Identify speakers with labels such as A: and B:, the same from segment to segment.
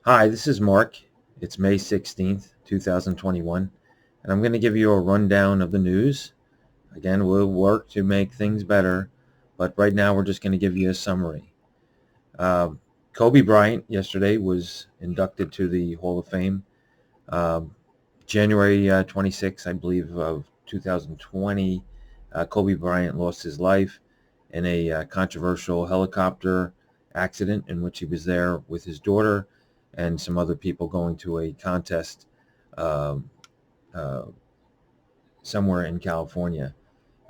A: Hi, this is Mark. It's May 16th, 2021, and I'm going to give you a rundown of the news. Again, we'll work to make things better, but right now we're just going to give you a summary. Uh, Kobe Bryant yesterday was inducted to the Hall of Fame. Um, January 26th, I believe, of 2020, Kobe Bryant lost his life in a controversial helicopter accident in which he was there with his daughter and some other people going to a contest um, uh, somewhere in California.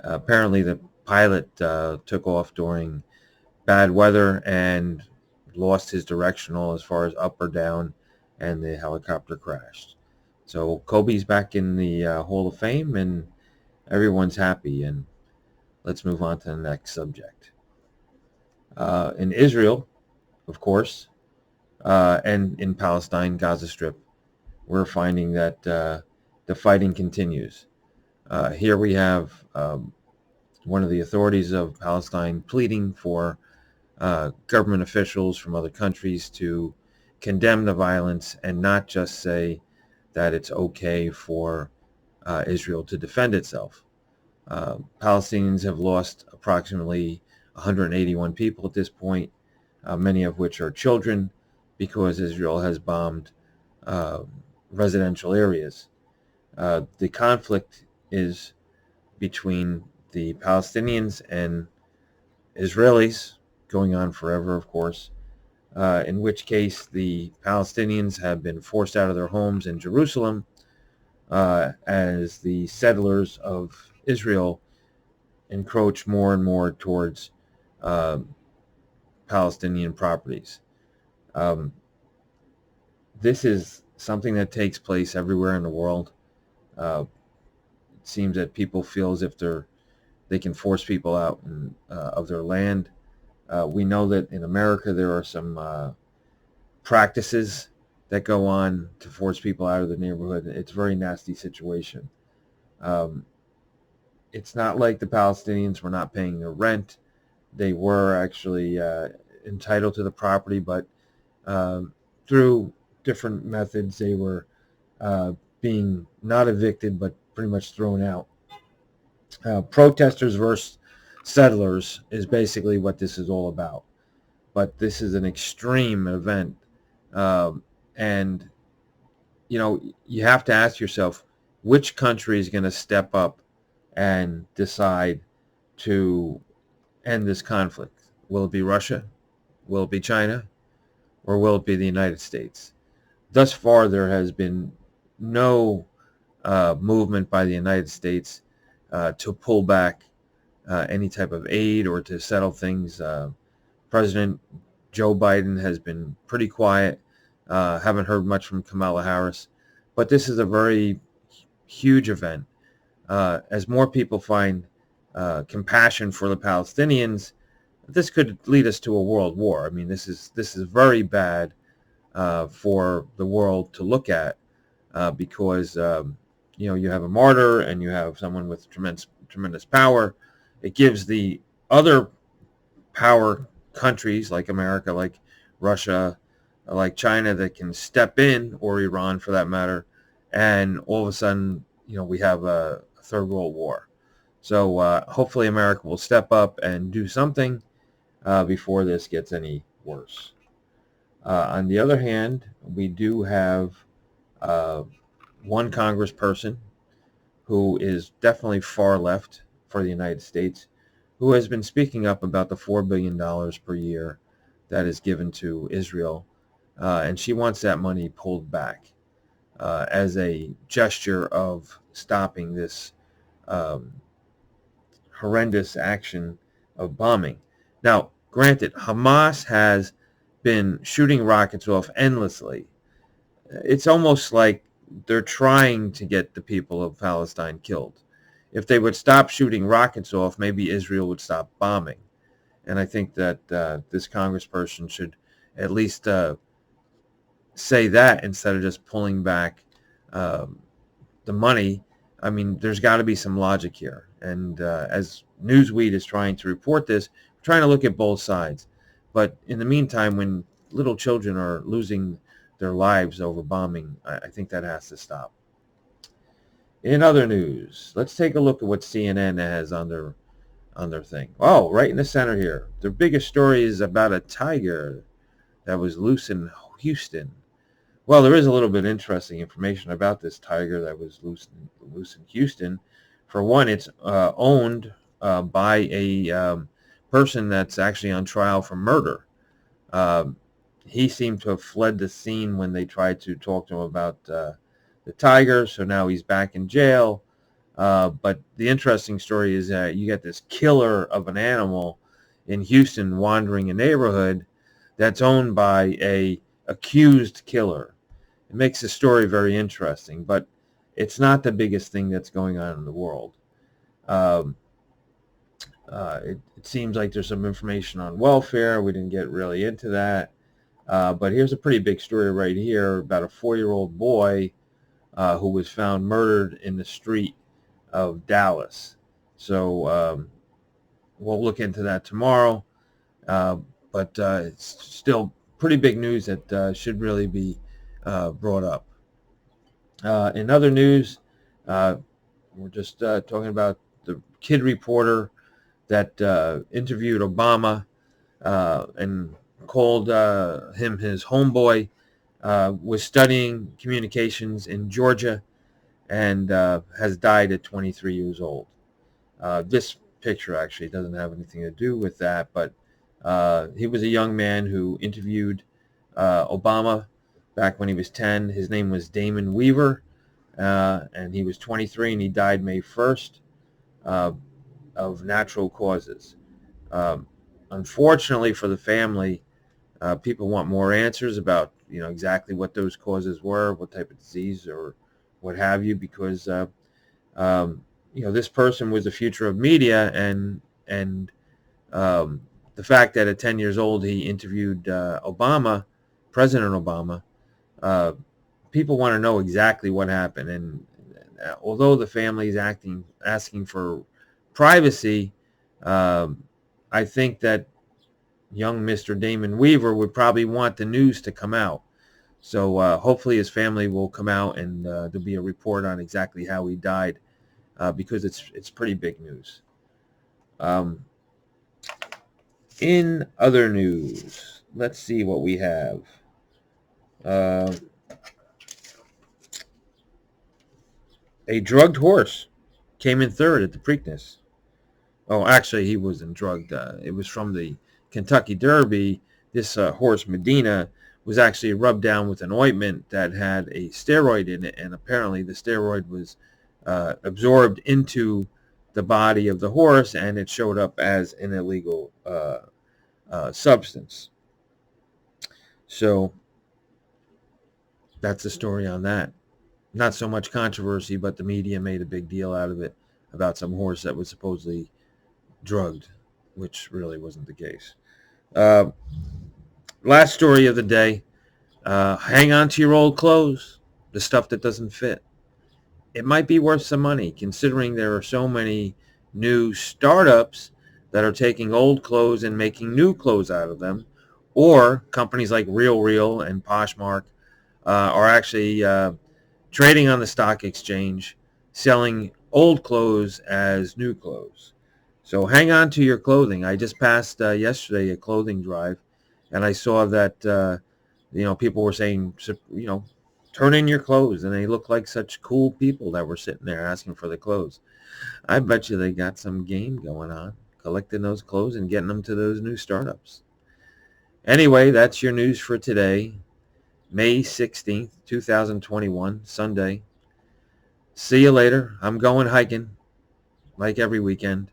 A: Apparently, the pilot took off during bad weather and lost his directional as far as up or down, and the helicopter crashed. So Kobe's back in the Hall of Fame, and everyone's happy. And let's move on to the next subject. In Israel, of course, and in Palestine, Gaza Strip, we're finding that the fighting continues. Here we have one of the authorities of Palestine pleading for government officials from other countries to condemn the violence and not just say that it's okay for Israel to defend itself. Palestinians have lost approximately 181 people at this point, many of which are children, because Israel has bombed uh, residential areas. The conflict is between the Palestinians and Israelis, going on forever, of course, in which case the Palestinians have been forced out of their homes in Jerusalem as the settlers of Israel encroach more and more towards uh, Palestinian properties. Um, this is something that takes place everywhere in the world. It seems that people feel as if they can force people out of their land. We know that in America there are some practices that go on to force people out of the neighborhood. It's a very nasty situation. Um, it's not like the Palestinians were not paying their rent. They were actually entitled to the property, but through different methods, they were uh, being not evicted, but pretty much thrown out. Protesters versus settlers is basically what this is all about. But this is an extreme event. Um, and, you have to ask yourself, which country is going to step up and decide to end this conflict? Will it be Russia? Will it be China? Or will it be the United States? Thus far, there has been no movement by the United States to pull back any type of aid or to settle things. President Joe Biden has been pretty quiet. Haven't heard much from Kamala Harris. But this is a very huge event. As more people find compassion for the Palestinians, this could lead us to a world war. I mean, this is very bad for the world to look at because you have a martyr and you have someone with tremendous power. It gives the other power countries like America, like Russia, like China that can step in, or Iran for that matter, and all of a sudden, we have a third world war. So hopefully America will step up and do something before this gets any worse. On the other hand, we do have uh, one congressperson who is definitely far left for the United States, who has been speaking up about the $4 billion per year that is given to Israel. And she wants that money pulled back as a gesture of stopping this um, horrendous action of bombing. Now, granted, Hamas has been shooting rockets off endlessly. It's almost like they're trying to get the people of Palestine killed. If they would stop shooting rockets off, maybe Israel would stop bombing. And I think that this congressperson should at least say that instead of just pulling back um, the money. I mean, there's got to be some logic here. And as Newsweed is trying to report this, we're trying to look at both sides. But in the meantime, when little children are losing their lives over bombing. I think that has to stop. In other news, let's take a look at what CNN has on their thing. Oh, right in the center here. Their biggest story is about a tiger that was loose in Houston. Well, there is a little bit interesting information about this tiger that was loose in Houston. For one, it's owned by a person that's actually on trial for murder. Um, he seemed to have fled the scene when they tried to talk to him about the tiger, so now he's back in jail. But the interesting story is that you get this killer of an animal in Houston wandering a neighborhood that's owned by a accused killer. It makes the story very interesting, but it's not the biggest thing that's going on in the world. Um, it seems like there's some information on welfare. We didn't get really into that. But here's a pretty big story right here about a 4-year-old boy who was found murdered in the street of Dallas. So we'll look into that tomorrow. But it's still pretty big news that should really be brought up. In other news, we're just talking about the kid reporter that interviewed Obama and called him his homeboy, was studying communications in Georgia and has died at 23 years old. This picture actually doesn't have anything to do with that, but he was a young man who interviewed Obama back when he was 10. His name was Damon Weaver, and he was 23, and he died May 1st of natural causes. Unfortunately for the family, people want more answers about exactly what those causes were, what type of disease or what have you, because this person was the future of media, and the fact that at 10 years old he interviewed Obama, President Obama, people want to know exactly what happened. And although the family is asking for privacy, I think that young Mr. Damon Weaver would probably want the news to come out. So hopefully his family will come out and there'll be a report on exactly how he died, because it's pretty big news. In other news, let's see what we have. A drugged horse came in third at the Preakness. Oh, actually, he wasn't drugged. It was from the Kentucky Derby. This horse, Medina, was actually rubbed down with an ointment that had a steroid in it, and apparently the steroid was absorbed into the body of the horse, and it showed up as an illegal substance. So that's the story on that. Not so much controversy, but the media made a big deal out of it about some horse that was supposedly drugged, which really wasn't the case. Last story of the day. Hang on to your old clothes, the stuff that doesn't fit. It might be worth some money, considering there are so many new startups that are taking old clothes and making new clothes out of them, or companies like RealReal and Poshmark are actually trading on the stock exchange, selling old clothes as new clothes. So hang on to your clothing. I just passed yesterday a clothing drive, and I saw that people were saying, turn in your clothes, and they look like such cool people that were sitting there asking for the clothes. I bet you they got some game going on, collecting those clothes and getting them to those new startups. Anyway, that's your news for today, May 16th, 2021, Sunday. See you later. I'm going hiking like every weekend,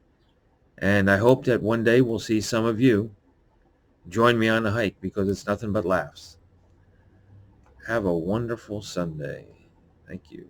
A: and I hope that one day we'll see some of you join me on the hike, because it's nothing but laughs. Have a wonderful Sunday. Thank you.